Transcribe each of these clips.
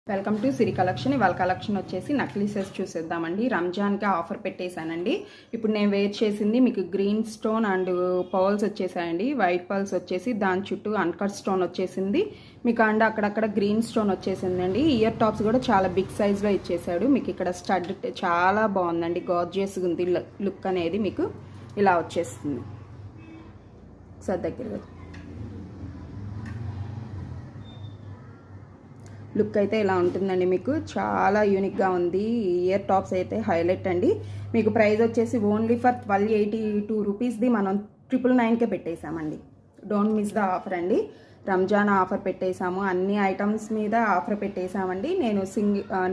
Welcome to Siri collection. ఇవాళ collection వచ్చేసి necklaces చూసేద్దామండి. రంజాన్కి ఆఫర్ పెట్టేశానండి. ఇప్పుడు నేను వేర్ చేసింది మీకు గ్రీన్ స్టోన్ అండ్ పర్ల్స్ వచ్చేసాయండి. వైట్ పర్ల్స్ వచ్చేసి దాని చుట్టూ అన్కట్ స్టోన్ వచ్చేసింది మీకు, అండ్ అక్కడక్కడ గ్రీన్ స్టోన్ వచ్చేసిందండి. ఇయర్ టాప్స్ కూడా చాలా బిగ్ సైజ్లో ఇచ్చేసాడు మీకు. ఇక్కడ స్టడ్ చాలా బాగుందండి, గార్జియస్ ఉంది లుక్ అనేది. మీకు ఇలా వచ్చేస్తుంది. ఒకసారి దగ్గరగా లుక్ అయితే ఇలా ఉంటుందండి మీకు. చాలా యూనిక్గా ఉంది. ఇయర్ టాప్స్ అయితే హైలైట్ అండి. మీకు ప్రైస్ వచ్చేసి ఓన్లీ ఫర్ 1282 రూపీస్ది మనం 999కే పెట్టేశామండి. డోంట్ మిస్ ద ఆఫర్ అండి. రంజాన్ ఆఫర్ పెట్టేశాము, అన్ని ఐటమ్స్ మీద ఆఫర్ పెట్టేశామండి. నేను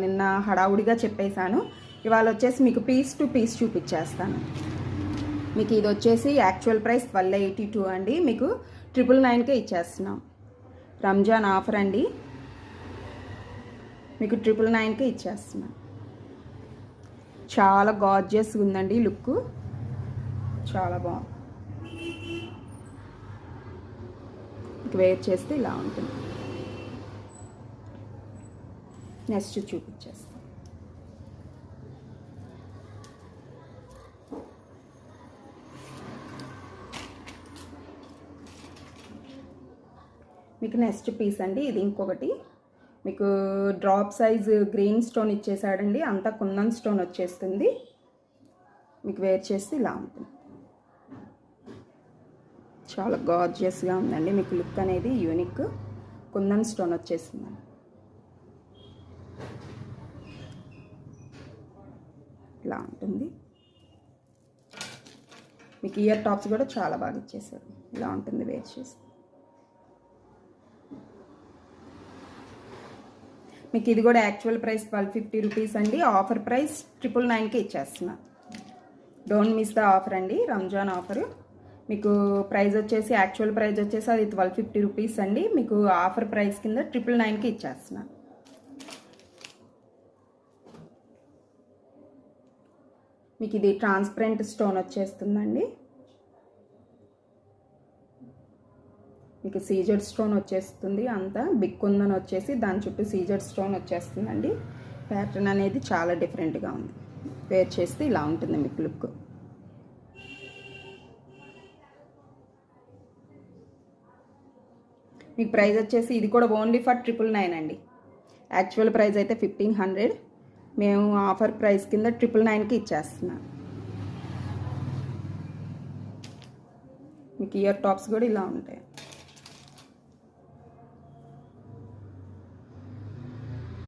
నిన్న హడావుడిగా చెప్పేశాను. ఇవాళ వచ్చేసి మీకు పీస్ టు పీస్ చూపించేస్తాను. మీకు ఇది వచ్చేసి యాక్చువల్ ప్రైస్ 1282 అండి. మీకు 999కే ఇచ్చేస్తున్నాం. రంజాన్ ఆఫర్ అండి. మీకు 999కే ఇచ్చేస్తున్నాం. చాలా గార్జియస్ ఉందండి లుక్, చాలా బాగుంది. వేర్ చేస్తే ఇలా ఉంటుంది. నెక్స్ట్ చూపించేస్తాం. మీకు నెక్స్ట్ పీస్ అండి. ఇది ఇంకొకటి మీకు డ్రాప్ సైజ్ గ్రీన్ స్టోన్ ఇచ్చేసాడండి. అంతా కుందన్ స్టోన్ వచ్చేస్తుంది. మీకు వేర్ చేస్తే ఇలా ఉంటుంది. చాలా గార్జియస్గా ఉందండి మీకు. లుక్ అనేది యూనిక్. కుందన్ స్టోన్ వచ్చేస్తుందండి. ఇలా ఉంటుంది. మీకు ఇయర్ టాప్స్ కూడా చాలా బాగా ఇచ్చేసారు. ఇలా ఉంటుంది వేర్ చేస్తే. మీకు ఇది కూడా యాక్చువల్ ప్రైస్ 1250 రూపీస్ అండి. ఆఫర్ ప్రైస్ 999కే ఇచ్చేస్తున్నా. డోంట్ మిస్ ద ఆఫర్ అండి. రంజాన్ ఆఫర్. మీకు ప్రైస్ వచ్చేసి యాక్చువల్ ప్రైస్ వచ్చేసి అది 1250 రూపీస్ అండి. మీకు ఆఫర్ ప్రైస్ కింద 999కే ఇచ్చేస్తున్నా. మీకు ఇది ట్రాన్స్పరెంట్ స్టోన్ వచ్చేస్తుందండి. మీకు సీజెడ్ స్టోన్ వచ్చేస్తుంది. అంతా బిగ్ కుందన్ వచ్చేసి దాని చుట్టూ సీజెడ్ స్టోన్ వచ్చేస్తుందండి. ప్యాటర్న్ అనేది చాలా డిఫరెంట్గా ఉంది. వేర్ చేస్తే ఇలా ఉంటుంది మీకు లుక్. మీకు ప్రైస్ వచ్చేసి ఇది కూడా ఓన్లీ ఫర్ 999 అండి. యాక్చువల్ ప్రైస్ అయితే 1500. మేము ఆఫర్ ప్రైస్ కింద 999కి ఇచ్చేస్తున్నాం. మీకు ఇయర్ టాప్స్ కూడా ఇలా ఉంటాయి.